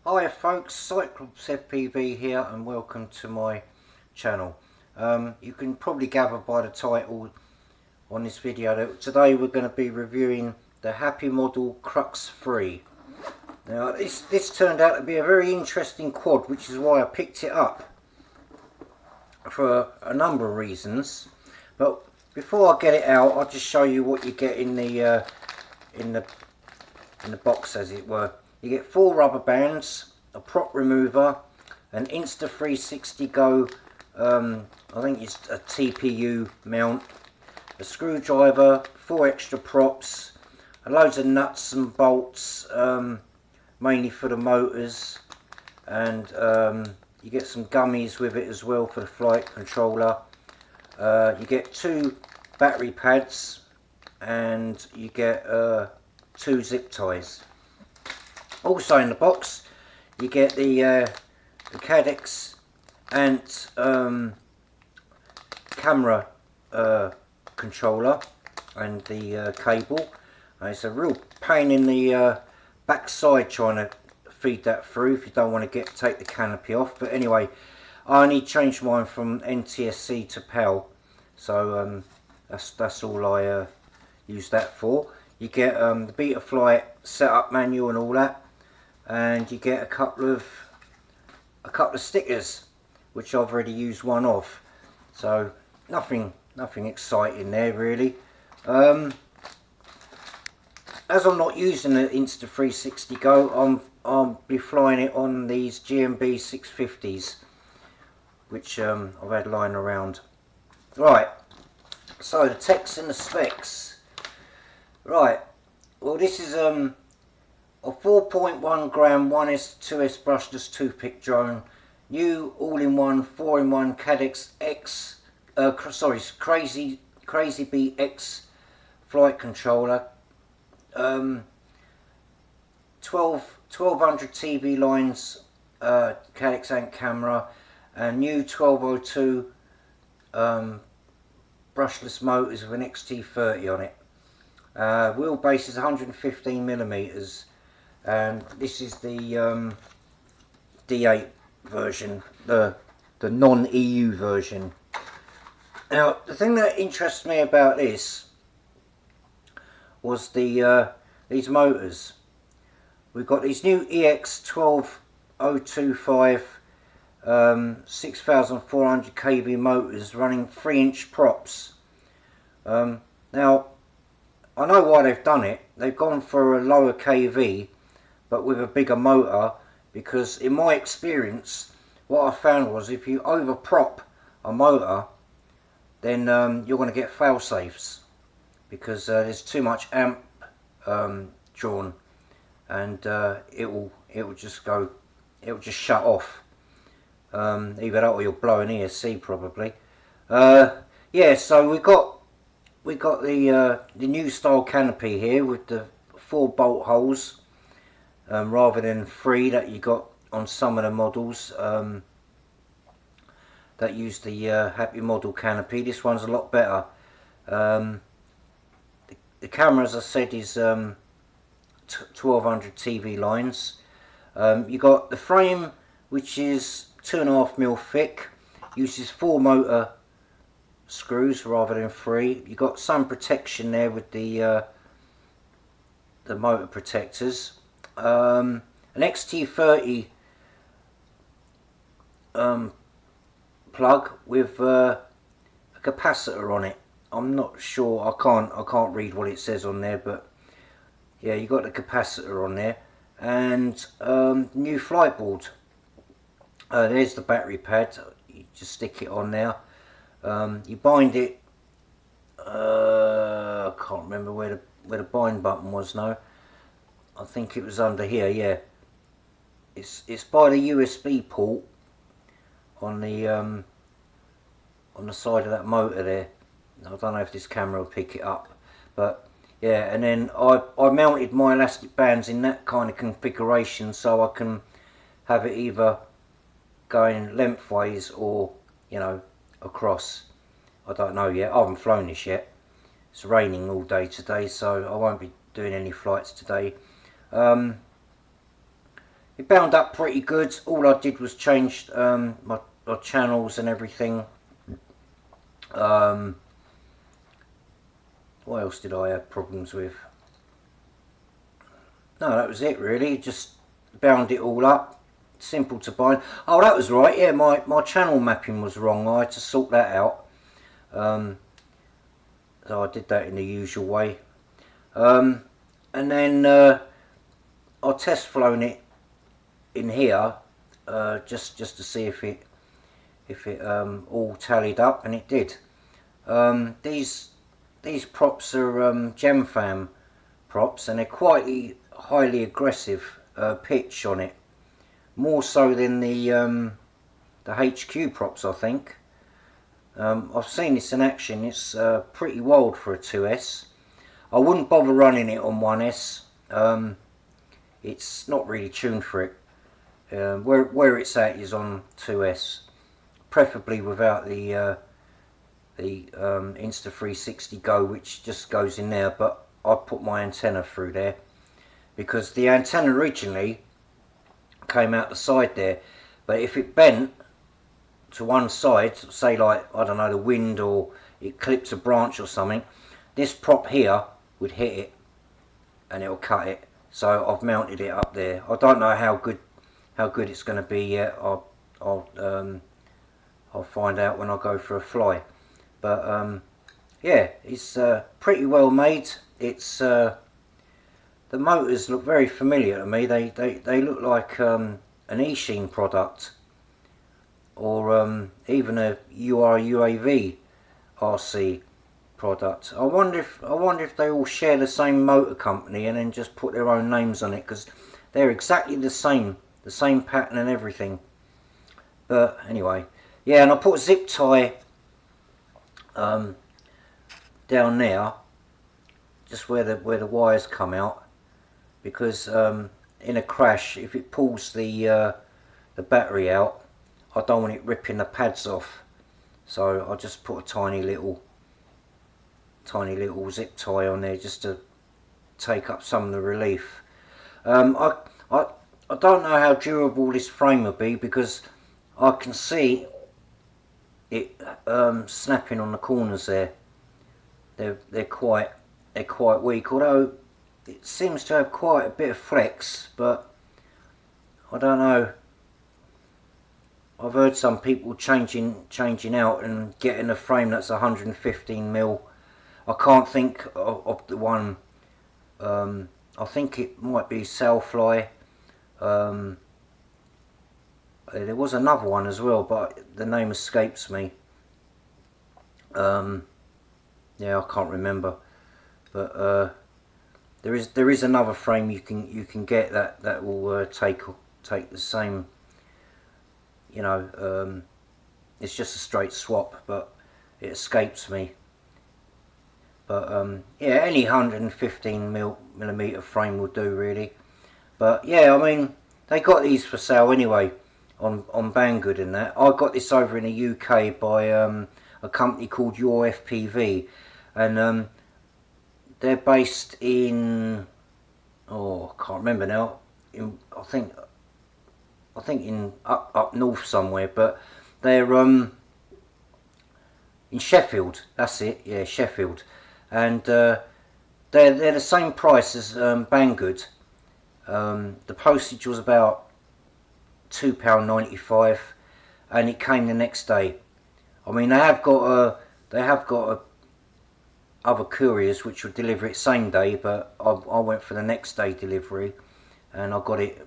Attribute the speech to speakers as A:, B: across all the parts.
A: Hi folks, Cyclops FPV here and welcome to my channel. You can probably gather by the title on this video that today we're going to be reviewing the Happymodel Crux 3. Now this turned out to be a very interesting quad, which is why I picked it up for a number of reasons. But before I get it out, I'll just show you what you get in the box, as it were. You get 4 rubber bands, a prop remover, an Insta360 Go, I think it's a TPU mount, a screwdriver, 4 extra props, loads of nuts and bolts, mainly for the motors, and you get some gummies with it as well for the flight controller. You get 2 battery pads, and you get 2 zip ties. Also in the box you get the Cadex Ant camera controller and the cable. It's a real pain in the backside trying to feed that through if you don't want to take the canopy off. But anyway, I only changed mine from NTSC to PAL, so that's all I use that for. You get the Betaflight setup manual and all that, and you get a couple of stickers, which I've already used one of. So nothing exciting there really. As I'm not using the Insta360 Go, I'll be flying it on these GMB 650s, which I've had lying around. Right, so the text and the specs. Right, well this is a 4.1 gram 1S 2S brushless toothpick drone, new all-in-one 4-in-1 Cadex X, Crazy Bee X flight controller, 1200 TV lines, Cadex Ant camera, and new 1202 brushless motors with an XT30 on it. Wheelbase is 115 millimeters, and this is the D8 version, the non-EU version. Now the thing that interests me about this was these motors. We've got these new EX12025 6400 kV motors running 3-inch props. Now I know why they've done it. They've gone for a lower kV but with a bigger motor, because in my experience what I found was if you over prop a motor, then you're going to get fail safes, because there's too much amp drawn, and it will just shut off. Either that or you'll blow an ESC probably. Yeah, so we got the new style canopy here with the 4 bolt holes, rather than 3 that you got on some of the models that use the Happymodel canopy. This one's a lot better. The camera, as I said, is 1200 TV lines. You got the frame, which is 2.5mm thick, uses 4 motor screws rather than 3. You got some protection there with the motor protectors. An XT30 plug with a capacitor on it. I'm not sure, I can't read what it says on there, but yeah, you got the capacitor on there. And new flight board. There's the battery pad. You just stick it on there. You bind it. I can't remember where the bind button was now. I think it was under here. Yeah, it's by the USB port on the side of that motor there. I don't know if this camera will pick it up, but yeah. And then I mounted my elastic bands in that kind of configuration, so I can have it either going lengthways or, you know, across. I don't know yet. I haven't flown this yet. It's raining all day today, so I won't be doing any flights today. If it bound up pretty good. All I did was change my channels and everything. What else did I have problems with? No, that was it really. Just bound it all up. Simple to bind. Oh, that was right. Yeah, my channel mapping was wrong. I had to sort that out. So I did that in the usual way. And then I test flown it in here just to see if it all tallied up, and it did. These props are GemFam props, and they're quite highly aggressive pitch on it, more so than the HQ props, I think. I've seen this in action. It's pretty wild for a 2S. I wouldn't bother running it on 1S. It's not really tuned for it. Where it's at is on 2S, preferably without the Insta360 Go, which just goes in there. But I put my antenna through there because the antenna originally came out the side there, but if it bent to one side, say like, I don't know, the wind, or it clips a branch or something, this prop here would hit it and it'll cut it. So I've mounted it up there. I don't know how good it's going to be yet. I'll find out when I go for a fly. But yeah, it's pretty well made. It's the motors look very familiar to me. They look like an eSheen product, or even a UAV RC product. I wonder if they all share the same motor company and then just put their own names on it, because they're exactly the same pattern and everything. But anyway, yeah, and I put a zip tie down there, just where the wires come out, because in a crash, if it pulls the battery out, I don't want it ripping the pads off. So I just put a tiny little zip tie on there just to take up some of the relief. I don't know how durable this frame will be, because I can see it snapping on the corners there. They're quite weak, although it seems to have quite a bit of flex, but I don't know. I've heard some people changing out and getting a frame that's 115mm. I can't think of the one. I think it might be Sailfly. There was another one as well, but the name escapes me. Yeah, I can't remember. But there is another frame you can get that will take the same. You know, it's just a straight swap, but it escapes me. But yeah, any 115mm frame will do really. But yeah, I mean, they got these for sale anyway on Banggood and that. I got this over in the UK by a company called Your FPV, and they're based in, oh, I can't remember now. I think in up north somewhere, but they're in Sheffield. That's it, yeah, Sheffield, and they're the same price as Banggood. The postage was about £2.95, and it came the next day. I mean, they have got other couriers which will deliver it same day, but I went for the next day delivery, and I got it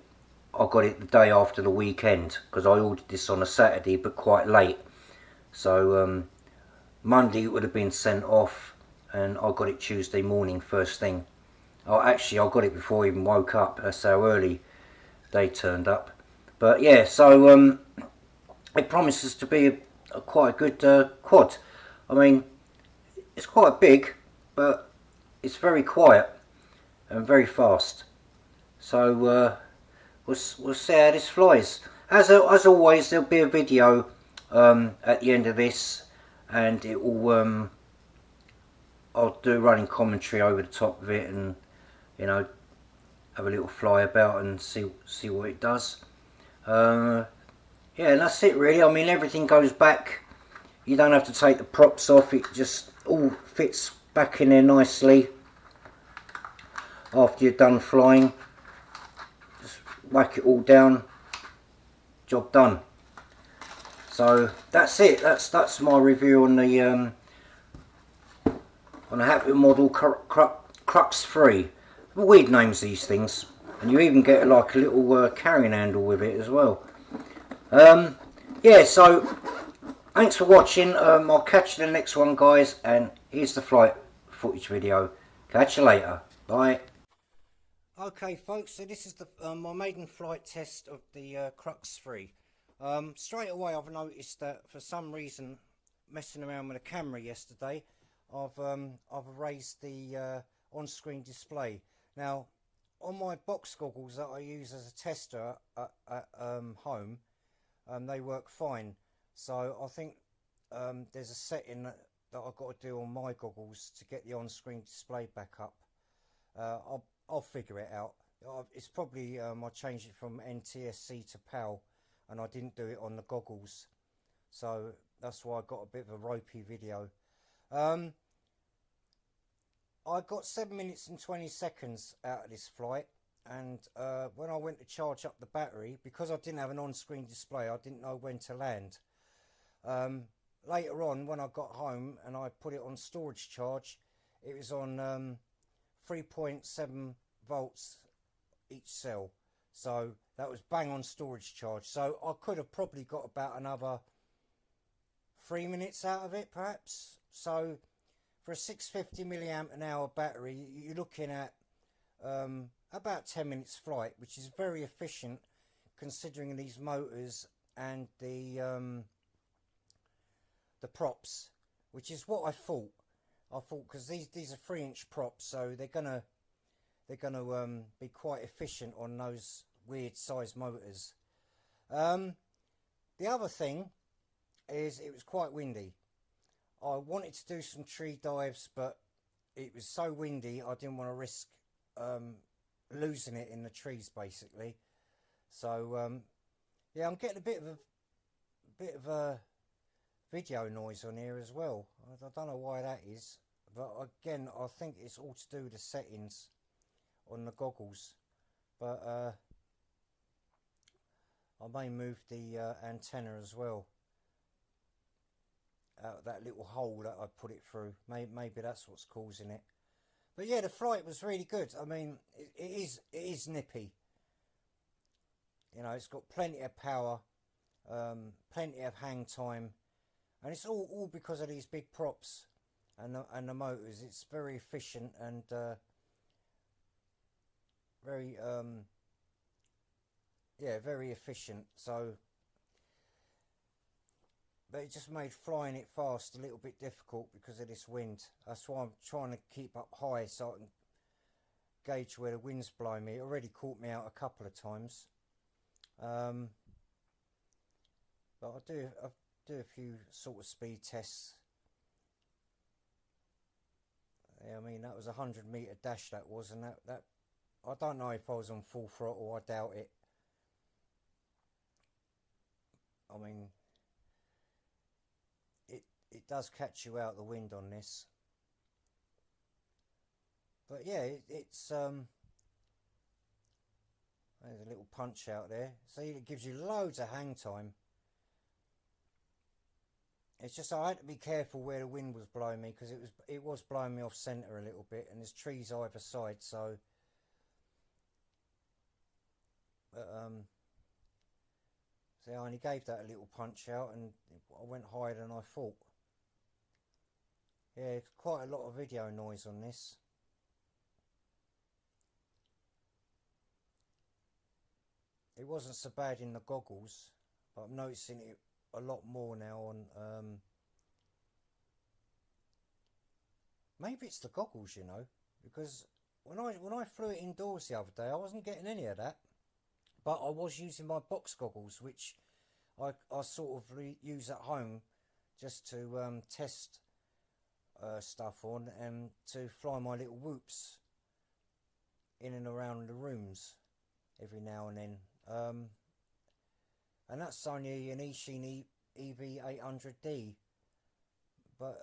A: the day after the weekend, because I ordered this on a Saturday but quite late. So Monday it would have been sent off, and I got it Tuesday morning first thing. Oh, actually I got it before I even woke up. That's how early they turned up. But yeah, so it promises to be a quite a good quad. I mean, it's quite big, but it's very quiet and very fast. So we'll see how this flies. As always, there'll be a video at the end of this, and it will I'll do running commentary over the top of it, and you know, have a little fly about and see what it does. Yeah, and that's it really. I mean, everything goes back. You don't have to take the props off. It just all fits back in there nicely after you're done flying. Just whack it all down. Job done. So that's it. That's my review on the Happymodel Crux 3. Weird names, these things, and you even get like a little carrying handle with it as well. Yeah, so thanks for watching. I'll catch you in the next one, guys, and here's the flight footage video. Catch you later. Bye. Okay, folks, so this is the my maiden flight test of the Crux 3. Straight away I've noticed that for some reason, messing around with the camera yesterday, I've erased the on-screen display. Now, on my box goggles that I use as a tester at home, they work fine. So I think there's a setting that I've got to do on my goggles to get the on-screen display back up. I'll figure it out. It's probably I changed it from NTSC to PAL, and I didn't do it on the goggles, so that's why I got a bit of a ropey video. I got 7 minutes and 20 seconds out of this flight, and when I went to charge up the battery, because I didn't have an on-screen display, I didn't know when to land. Later on, when I got home and I put it on storage charge, it was on 3.7 volts each cell, so that was bang on storage charge. So I could have probably got about another 3 minutes out of it, perhaps. So for a 650 milliamp an hour battery, you're looking at about 10 minutes flight, which is very efficient considering these motors and the props, which is what I thought. I thought, because these are 3-inch props, so they're gonna be quite efficient on those weird size motors. The other thing is it was quite windy. I wanted to do some tree dives, but it was so windy I didn't want to risk losing it in the trees, basically. So yeah, I'm getting a bit of a video noise on here as well. I don't know why that is, but again, I think it's all to do with the settings on the goggles. But I may move the antenna as well out of that little hole that I put it through. Maybe that's what's causing it. But yeah, the flight was really good. I mean, it is nippy. You know, it's got plenty of power, plenty of hang time, and it's all because of these big props and the motors. It's very efficient and very very efficient. So, but it just made flying it fast a little bit difficult because of this wind. That's why I'm trying to keep up high so I can gauge where the wind's blowing me. It already caught me out a couple of times. But I'll do a few sort of speed tests. Yeah, I mean, that was a 100-meter dash, that was, and that I don't know if I was on full throttle. I doubt it. I mean, it does catch you out the wind on this. But yeah, it's there's a little punch out there. See, it gives you loads of hang time. It's just I had to be careful where the wind was blowing me, because it was blowing me off centre a little bit, and there's trees either side. So, but see, I only gave that a little punch out, and I went higher than I thought. Yeah, quite a lot of video noise on this. It wasn't so bad in the goggles, but I'm noticing it a lot more now on maybe it's the goggles, you know, because when I flew it indoors the other day, I wasn't getting any of that, but I was using my box goggles, which I sort of use at home just to test stuff on and to fly my little whoops. in and around the rooms every now and then. And that's only an Ishin EV800D. But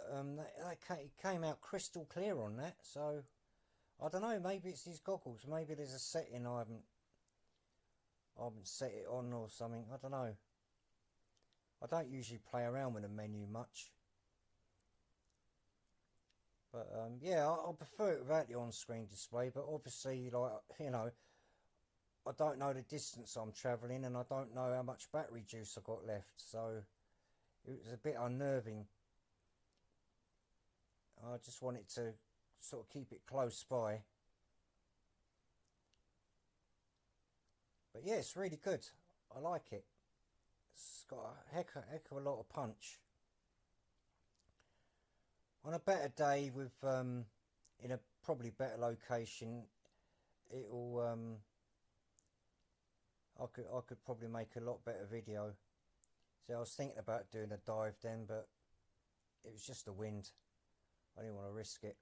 A: it came out crystal clear on that, so I don't know, maybe it's his goggles, maybe there's a setting I haven't set it on or something, I don't know. I don't usually play around with the menu much. But yeah, I prefer it without the on-screen display, but obviously, like, you know, I don't know the distance I'm travelling and I don't know how much battery juice I've got left, so it was a bit unnerving. I just wanted to sort of keep it close by. But yeah, it's really good. I like it. It's got a heck of a lot of punch. On a better day with in a probably better location, it'll I could probably make a lot better video. So I was thinking about doing a dive then, but it was just the wind. I didn't want to risk it.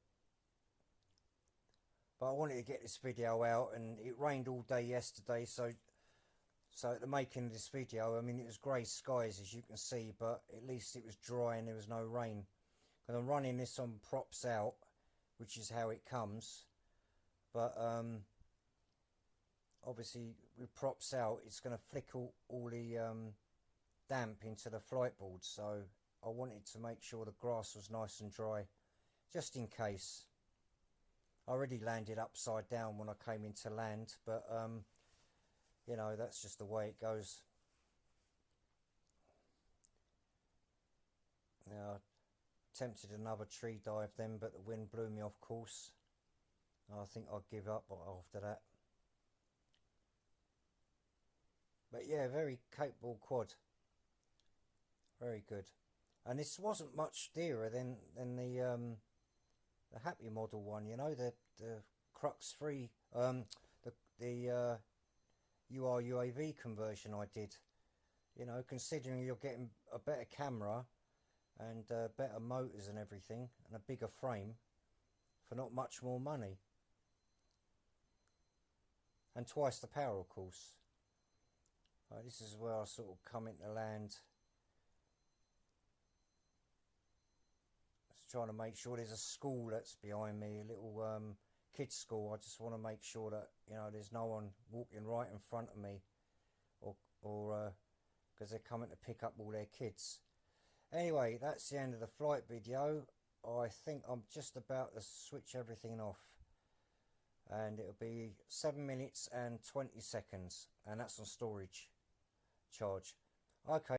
A: But I wanted to get this video out, and it rained all day yesterday, so at the making of this video, I mean, it was grey skies as you can see, but at least it was dry and there was no rain. Because I'm running this on props out, which is how it comes. But obviously with props out, it's going to flick all the damp into the flight board, so I wanted to make sure the grass was nice and dry, just in case. I already landed upside down when I came into land, but you know, that's just the way it goes. Now, I attempted another tree dive then, but the wind blew me off course. I think I'd give up after that. But yeah, very capable quad. Very good. And this wasn't much dearer than the Happymodel one, you know, the Crux 3, the UR-UAV conversion I did. You know, considering you're getting a better camera and better motors and everything, and a bigger frame for not much more money. And twice the power, of course. Right, this is where I sort of come into land. Just trying to make sure there's a school that's behind me, a little kids school. I just want to make sure that, you know, there's no one walking right in front of me, or because they're coming to pick up all their kids. Anyway, that's the end of the flight video. I think I'm just about to switch everything off, and it'll be 7 minutes and 20 seconds, and that's on storage charge. Okay.